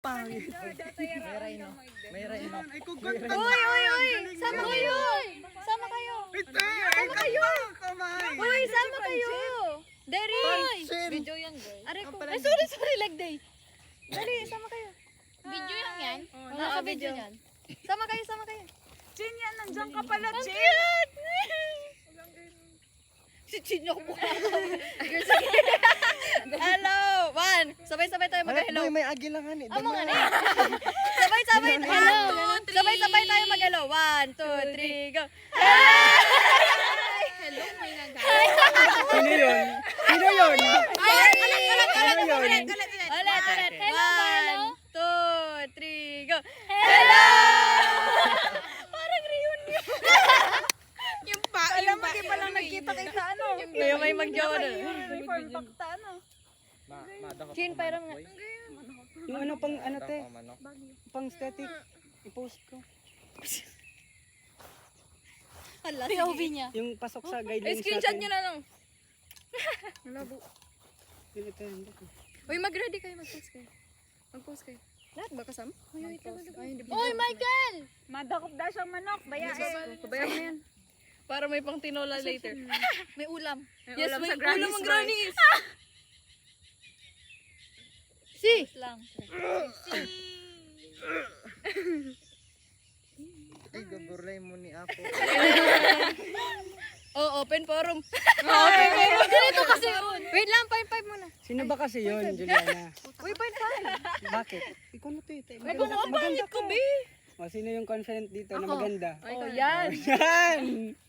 Pangit. May ray no. Uy! Sama kayo! Sama kayo! Sama kayo! Uy, sama kayo! Dari! Video yan, boy. Aray ko. Ay, sorry, leg day. Dali, sama kayo. Video lang yan? Naka-video yan. Sama kayo. Chin yan, nandiyan ka pala, Ang Chin. cute! Si Chin yung mukha. Hello! One! Sabay-sabay tayo mag-hello. May agilangan eh. Amo nga na eh. Sabay-sabay. Sabay-sabay tayo mag-hello. 1, 2, 3, go. Hello, may nag Sino yun? Sino yun? Ulit. Hello, Carlo. 1, 2, 3, go. Hello! Parang reunion. Alam mo, di pa lang nagkita kayo sa ano. Ngayon may mag-jowa na. Uniform pakta, ano. Chin, parang nga. Yung ano pang ano te, pang static, i-post ko. Hala, POV niya. Yung pasok sa guidelines screenshot natin. nyo na lang. Yun, ito, ito. Uy, mag-ready kayo. Mag-post kayo. Lahat ba kasama? Ay, hindi Uy, Michael! Madakop daw siyang manok, bayae. Pabayaan mo yan. Para may pang tinola later. May ulam. Yes, ulam may sa Granny's ulam ang Boy. Granny's. Lang. Ay, gaburlay mo ni Apo. Oh, open forum. Ganito kasi yun. Wait lang, 5 muna. Sino ba kasi yun, Juliana? Uy, 5. Bakit? Ikaw na to ite. Ay, kung pangit ko, be. O, sino yung confident dito na maganda? Oh, yan. Yan!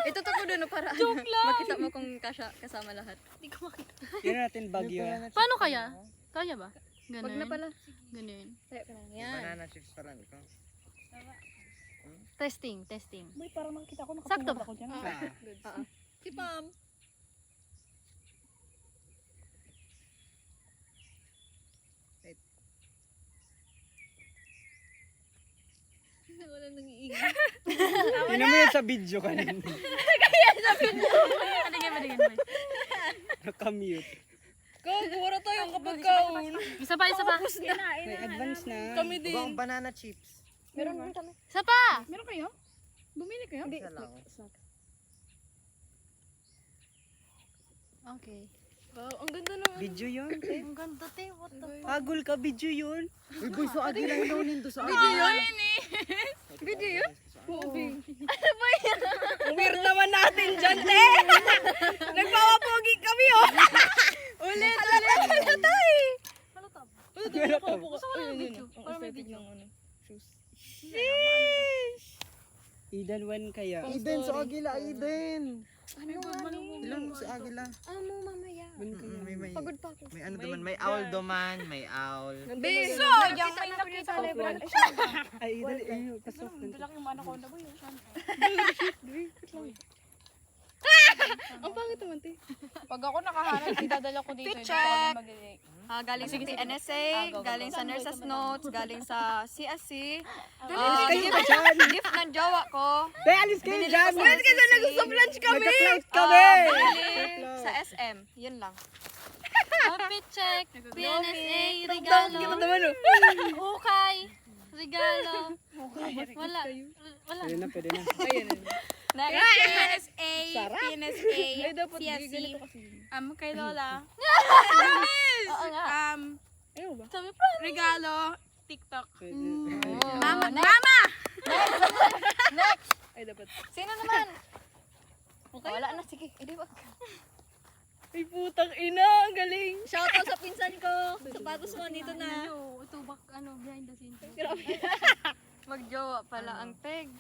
Ito ko doon para makita mo kung kasama lahat. Hindi ko makita. Yun natin bagyo. Paano kaya? Kaya ba? Ganun. Wag na pala. Ganun. Tayo ka lang. Yan. Banana chips pala ito. Testing. Uy, parang makita ko, Sakto ba? ako dyan. Si Pam. Wala nang iingay. Tignan mo yun sa video kanina. Patingin. Nakamute. Puro tayong kapag kaon. Isa pa. May advance na. Kami din. Ibang banana chips. Meron din kami. Isa pa! Meron kayo? Bumili kayo? Isa lang. Okay. Wow, ang ganda naman. Video yun, te. Ang ganda, te. What the fuck? Hagol ka, video yun. Uy, boy, so agilang daw nindo sa Video yun? Video yun? Ang weird naman natin dyan, te! Nagpawapogi kami, oh! Ulit! Halata eh! Ang aesthetic ng ano, shoes. Eden, when kaya? Eden, so agila, Eden. Ilan mo si agila? Amo, mamaya. May Pagod pa ako. may ano naman, may owl duman, may owl. Beso! Yung may nakita ko. Ay, Eden, ayun, pasok. Laki yung mana ko na boy. Ang pangit naman, te. Pag ako nakahanap, idadala ko dito. Fit check! Galing sa NSA, galing sa Nurses Notes, galing sa CSC. Gift ng jowa ko. Te, alis kayo dyan! Pwede kasi nag-stop lunch kami. Nagka-cloud kami! Binili sa SM. Yun lang. Outfit check. PNSA. Regalo. Ukay. Regalo. Wala. Pwede na, pwede na. Next. PNSA, CSC, kay Lola. Oo nga. Sabi Regalo, TikTok. Pwede. Mama! Next! Ay, dapat. Sino naman? Wala na, sige. Ay, putang ina. Ang galing. Shoutout sa pinsan ko. Sapatos mo, dito na. Ito, behind the scenes. Magjowa pala ang peg.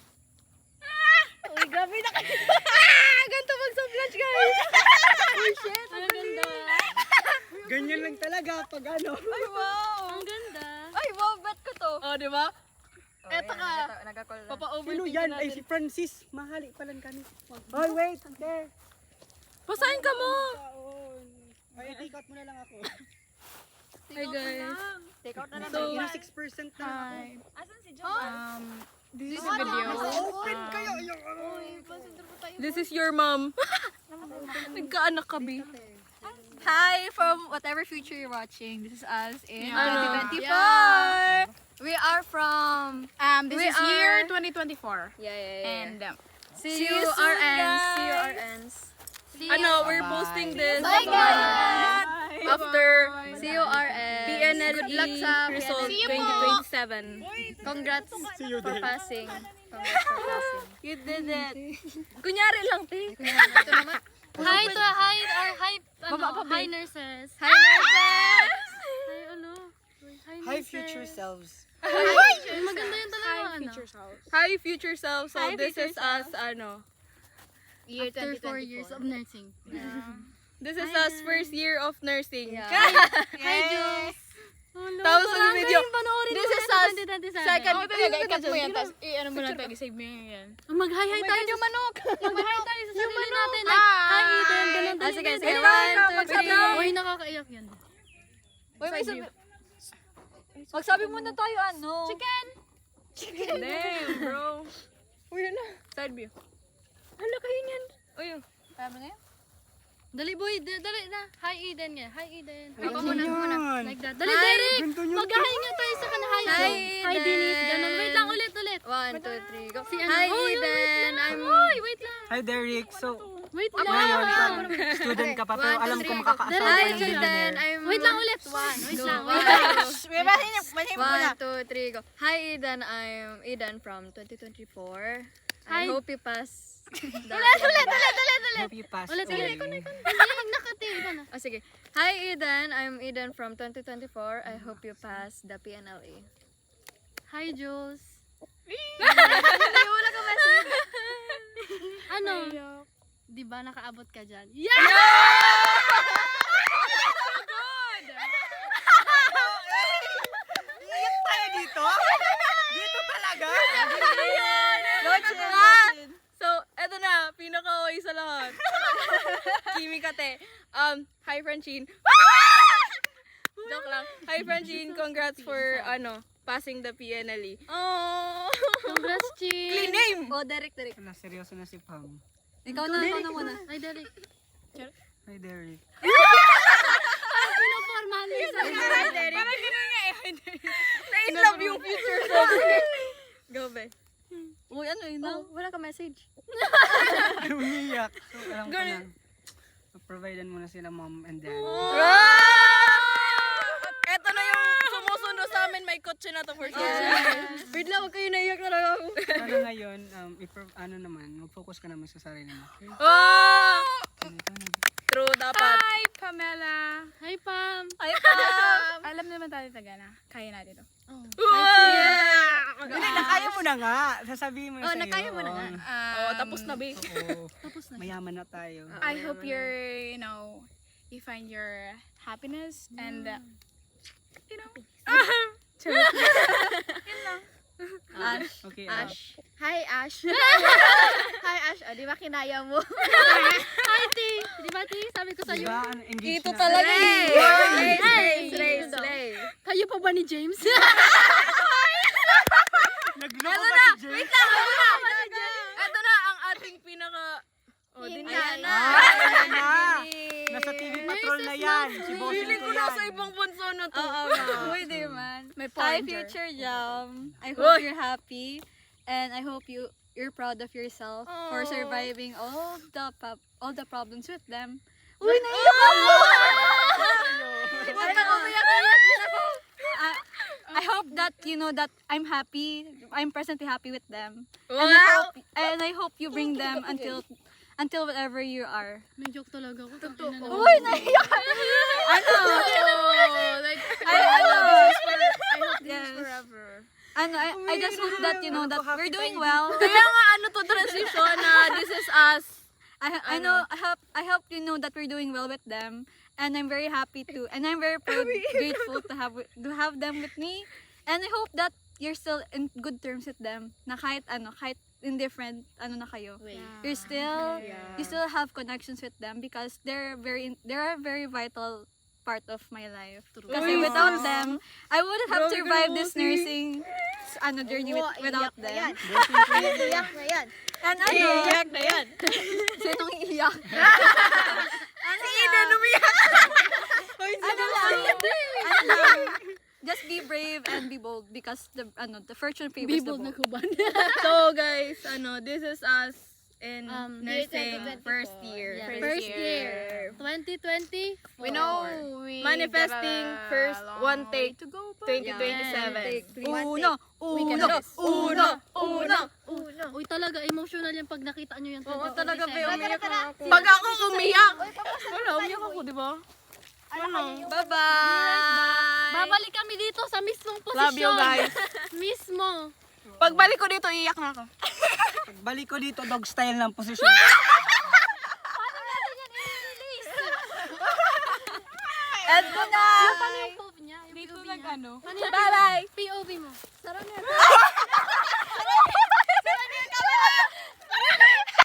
Uy, grabe na kayo. Ganito mag-soft lunch, guys. Uy, shit. Ang ganda. Ganyan lang talaga pag ano. Ay, wow. Ang ganda. Ay, wow, bet ko to. Oh, di ba? Eto ka. Sino Papa-overthinking yan? natin. Ay, si Francis. Mahali pa lang kami. Hoy, wait. There. Pasahin ka mo. Ay, take out mo na lang ako. Hi, guys. Take out na lang. So, 6% na ako. Asan si John? This is a video. Open kayo. This is your mom. Nagkaanak ka, Bi. Hi from whatever future you're watching. This is us in Yeah. 2024. We are from This We is year are- 2024. And See you soon, CURNs. Ano, we're posting this Bye guys. after CURNs. PNLE Good luck sa result PNLE. 2027. Congrats for passing. Congrats for passing. You did it. Kunyari lang, te. Ito naman. Hi nurses. Hi nurses! Hi, ano? Hi, future selves. Ay, maganda yun talaga, ano? Hi, future self. So, Hi, this future is us, ano. Year After 4 years of nursing. This is us first year of nursing. Yeah. Hi, Jules. Hello, Tapos sa parang video, ganun, panoorin this mo is na us 2027. second. Oh, talaga, ikat mo yan. Tapos, ano mo lang tayo, save mo yan. Mag-hi-hi tayo. Yung manok. Mag-hi tayo sa sarili natin. Like, hi, Ethan. Ganun Ah, sige, talaga. sige. Ay, 1, 2, 3. Uy, nakakaiyak yan. Uy, may sabi. Magsabi muna tayo, ano? Chicken! Damn, bro. Uy, na. Side view. Hala kayo niyan. Uy, Tama na yun? Dali, boy. Dali na. Hi, Eden nga. Hi, Eden. Ako muna. Like that. Dali, Derek. Mag-hi nga tayo sa kanila. Hi, Hi, Hi, Denise. Ganun. Wait lang, ulit. 1, 2, 3, go. Si ano? Hi, Uy, Eden. Uy, wait lang. Hi, Derek. So, Wait ngayon, lang. student ka pa, pero 1, 2, alam ko 3, makakasama go. ka Hi, ng Eden. millionaire. I'm... Wait lang ulit. Wait lang. Wait lang. One, two, three, go. Hi, Eden. I'm Eden from 2024. I Hi. hope you pass. Hope you pass Ulit. away. Hindi, nakating ka na. Oh, sige. Hi, Eden. I'm Eden from 2024. I hope you pass the PNLE. Hi, Jules. Wala ka message. Ano? Di ba nakaabot ka dyan? Iyak tayo dito? Dito talaga? So, eto na, pinaka-okay sa lahat. Kimi Kate. Hi, Francine. Joke lang. Hi, Francine. Congrats for, passing the PNLE. Oh! Congrats, Chin. Clean name! Oh, Derek. Wala, seryoso na si Pam. Ikaw na muna. Hi, Derek. Hi, Derek. Pinoformal mo sa Hi, Derek. Parang gano'n nga eh. Na-in love yung future self. Go, be. Uy, ano yun? Wala ka message. Umiyak. So, alam ko na. Providean muna sila mom and dad. Eto na yung sumusundo sa amin. May kotse na to for sure. Wait lang, huwag kayo naiyak talaga ako. Pero ngayon, mag-focus ka naman sa sarili mo. Oh! True, dapat. Hi, Pamela. Hi, Pam. Ay, Pam! Alam naman tayo taga na. Kaya natin to. Hindi, nakaya mo na nga. Sasabihin mo na Oh, sa'yo. nakaya mo na nga. Oh, tapos na, be. Oo. Mayaman na tayo. I hope you find your happiness and, Ash. Okay, Ash. Hi, Ash. Hi, Ash. O, di ba kinaya mo? Hi, T. Di ba, T? Sabi ko sa'yo. Diba? Engaged Ito na. talaga eh. Slay. Kayo pa ba ni James? Nagloko ba si Jay? Ito na ang ating pinaka... Oh, Ayan dinala. na. Ayan na. Nasa TV Patrol na yan. Si Bossing Feeling ko ko nasa yan. ibang bunso na to. Pwede man. May Hi, pointer. future Jam. I hope you're happy. And I hope you're proud of yourself for surviving all the problems with them. Uy, naiyak ako! I hope that you know that I'm happy. I'm presently happy with them. And I hope you bring them until whatever you are. May joke talaga ako. Totoo. Uy, naiyak! Ano? Like, I hope this Yes. is forever. I just hope that you know that we're doing well. Kaya nga transition na this is us. I know. I hope you know that we're doing well with them, and I'm very happy to, and I'm very proud, grateful to have them with me, and I hope that you're still in good terms with them. Na kahit indifferent na kayo, you still have connections with them because they're a very vital part of my life. Kasi without them, I wouldn't have survived this nursing journey without them. Iyak na yan. And Iyak na yan. sinong iiyak? Si Eden yan, umiyak! Ano lang. Just be brave and be bold because the fortune favors the Bibo na bold. kuban. So guys, this is us in nursing 2024. first year. Yeah, First first year. year. 2020. We know we Manifesting got a first long one way take to go, but 2027. Uno, Uno. Uy, talaga, emotional yan pag nakita nyo yung 2027. Oo, talaga, be, umiyak na ako. Pag ako umiyak, wala, umiyak ako, di ba? Bye-bye! Babalik kami dito sa mismong posisyon. Love you, guys. Mismo. Pagbalik ko dito, iiyak na ako. Pagbalik ko dito, dog style ng posisyon.